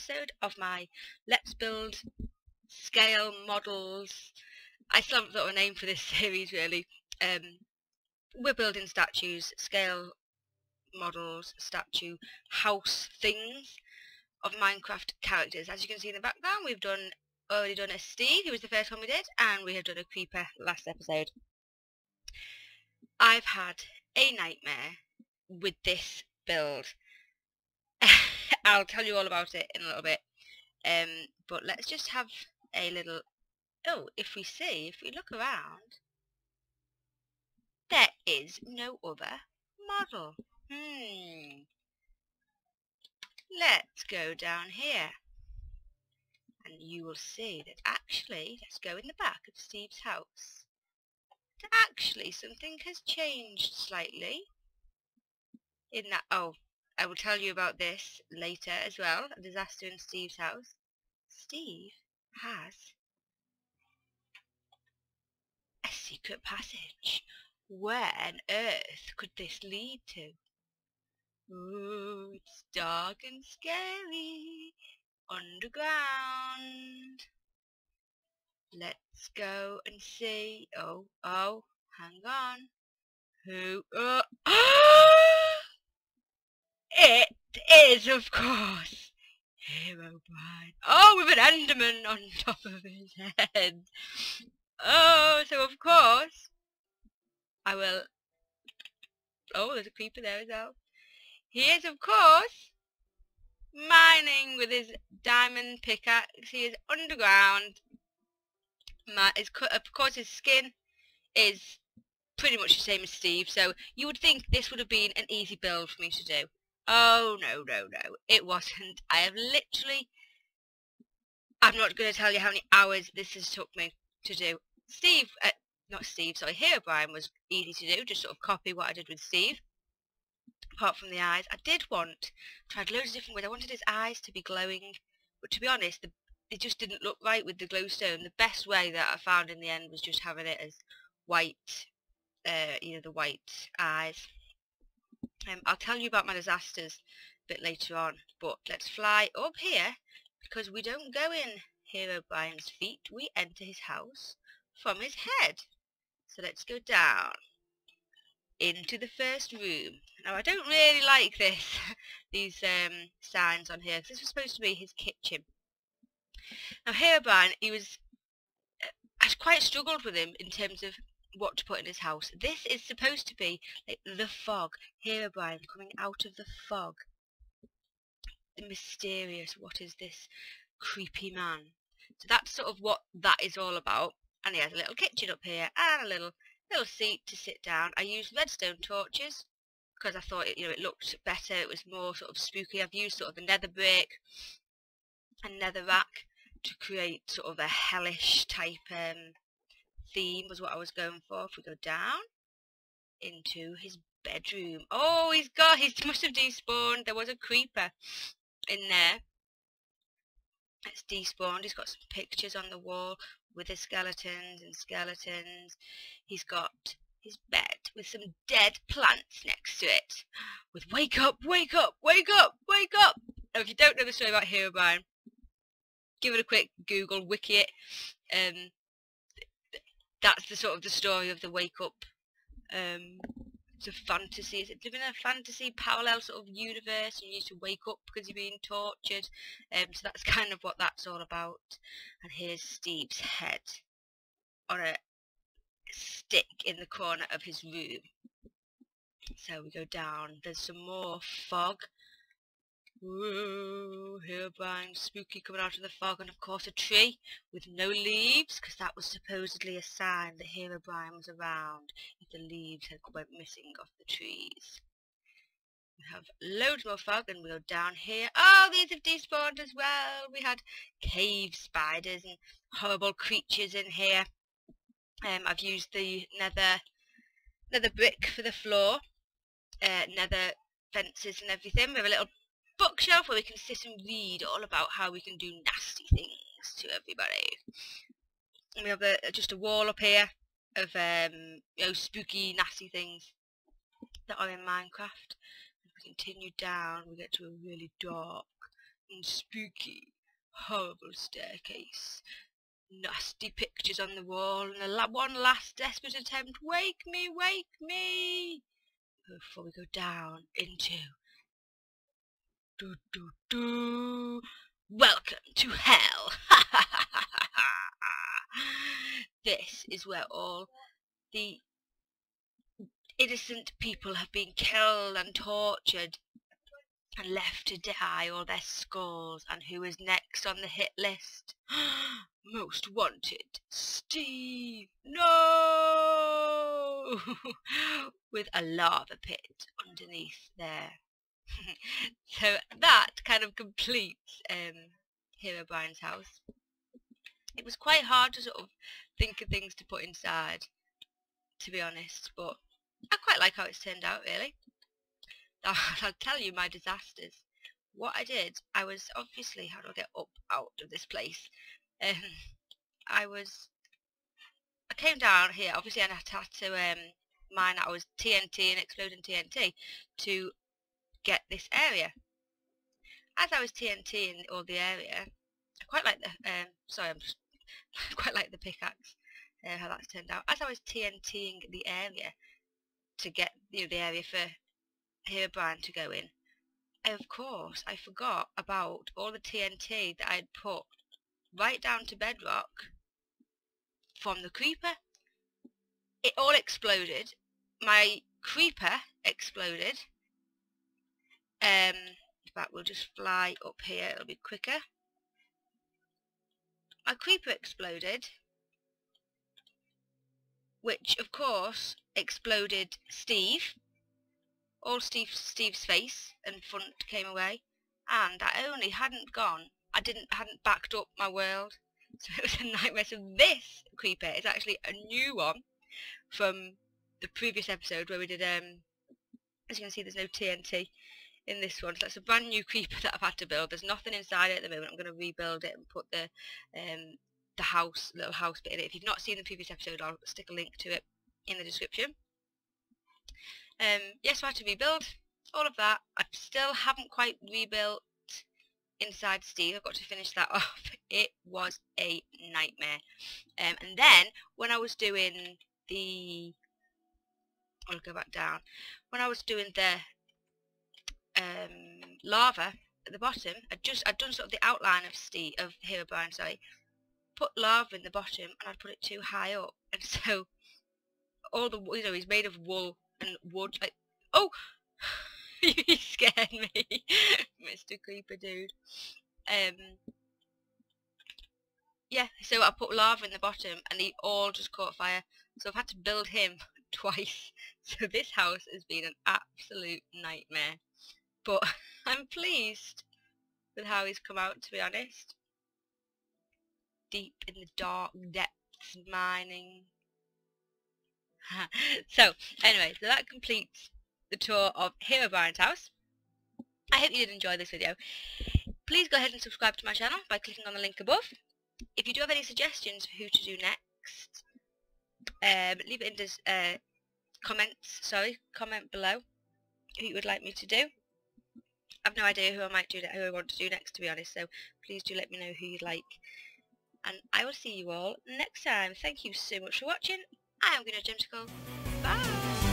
episode of my Let's Build Scale Models. I still haven't thought of a name for this series really. We're building statues, scale models, statue, house things of Minecraft characters. As you can see in the background, we've already done a Steve, who was the first one we did, and we have done a creeper last episode. I've had a nightmare with this build. I'll tell you all about it in a little bit. But let's just have a little... Oh, if we look around, there is no other model. Let's go down here. And you will see that actually, let's go in the back of Steve's house. That actually something has changed slightly. In that, oh, I will tell you about this later as well. A disaster in Steve's house. Steve has a secret passage. Where on earth could this lead to? Ooh, it's dark and scary. Underground. Let's go and see. Oh, hang on. Who? It is, of course, HEROBRINE. Oh, with an Enderman on top of his head. Oh, so of course, I will... Oh, there's a creeper there as well. He is, of course, mining with his diamond pickaxe. He is underground. Of course, his skin is pretty much the same as Steve, so you would think this would have been an easy build for me to do. Oh, no, it wasn't. I'm not going to tell you how many hours this has took me to do. HEROBRINE was easy to do, just sort of copy what I did with Steve. Apart from the eyes, I tried loads of different ways. I wanted his eyes to be glowing, but to be honest, it just didn't look right with the glowstone. The best way that I found in the end was just having it as white, the white eyes. I'll tell you about my disasters a bit later on, but let's fly up here, because we don't go in HEROBRINE'S feet, we enter his house from his head. So let's go down into the first room. Now I don't really like these signs on here, because this was supposed to be his kitchen. Now HEROBRINE, I quite struggled with him in terms of what to put in his house. This is supposed to be like the fog. HEROBRINE coming out of the fog. The mysterious, what is this creepy man? So that's sort of what that is all about. And he has a little kitchen up here and a little seat to sit down. I used redstone torches because I thought it looked better. It was more sort of spooky. I've used sort of a nether brick and netherrack to create sort of a hellish type theme was what I was going for. If we go down into his bedroom. Oh, he must have despawned. There was a creeper in there. It's despawned. He's got some pictures on the wall with his skeletons. He's got his bed with some dead plants next to it. With wake up, wake up, wake up, wake up. Now, if you don't know the story about HEROBRINE, give it a quick Google, wiki it. That's the sort of the story of the wake up. It's a fantasy. Is it living in a fantasy parallel sort of universe? And you need to wake up because you're being tortured. So that's kind of what that's all about. And here's Steve's head on a stick in the corner of his room. So we go down. There's some more fog. Whoa, HEROBRINE, spooky coming out of the fog, and of course a tree with no leaves, because that was supposedly a sign that HEROBRINE was around if the leaves had went missing off the trees. We have loads more fog, and we go down here. Oh, these have despawned as well. We had cave spiders and horrible creatures in here. I've used the nether brick for the floor, nether fences and everything. We have a little bookshelf where we can sit and read all about how we can do nasty things to everybody. And we have just a wall up here of spooky, nasty things that are in Minecraft. If we continue down, we get to a really dark and spooky, horrible staircase. Nasty pictures on the wall, and one last desperate attempt. Wake me, wake me! Before we go down into... Welcome to hell! This is where all the innocent people have been killed and tortured and left to die, all their skulls. And who is next on the hit list? Most wanted, Steve. No! With a lava pit underneath there. So that kind of completes Herobrine's house. It was quite hard to sort of think of things to put inside, to be honest, but I quite like how it's turned out, really. I'll tell you my disasters. What I did, I was obviously, how do I get up out of this place? I came down here, obviously I had to mine that I was TNT and exploding TNT to get this area. As I was TNTing all the area, I quite like the, quite like the pickaxe, how that's turned out. As I was TNTing the area to get, the area for Herobrine to go in, of course I forgot about all the TNT that I'd put right down to bedrock from the creeper. It all exploded. My creeper exploded. In fact, we'll just fly up here, it'll be quicker. My creeper exploded, which of course exploded Steve. All Steve's face and front came away, and I hadn't backed up my world, so it was a nightmare. So this creeper is actually a new one from the previous episode where we did, as you can see, there's no TNT in this one, so that's a brand new creeper that I've had to build. There's nothing inside it at the moment. I'm going to rebuild it and put the little house bit in it. If you've not seen the previous episode, I'll stick a link to it in the description. Yes, I had to rebuild all of that. I still haven't quite rebuilt inside Steve. I've got to finish that off. It was a nightmare. And then when I was doing the, I'll go back down. When I was doing the lava at the bottom, I'd done sort of the outline of Herobrine, sorry. Put lava in the bottom, and I'd put it too high up, and so all the, he's made of wool and wood, like, oh, you scared me, Mr. Creeper dude. Yeah, so I put lava in the bottom, and he all just caught fire, so I've had to build him twice. So this house has been an absolute nightmare, but I'm pleased with how he's come out, to be honest. Deep in the dark depths, mining. So, anyway, so that completes the tour of Herobrine's house. I hope you did enjoy this video. Please go ahead and subscribe to my channel by clicking on the link above. If you do have any suggestions for who to do next, leave it in the comment below who you would like me to do. I've no idea who I want to do next, to be honest, so please do let me know who you'd like. And I will see you all next time. Thank you so much for watching. I am Greenoid Gemzicle. Bye!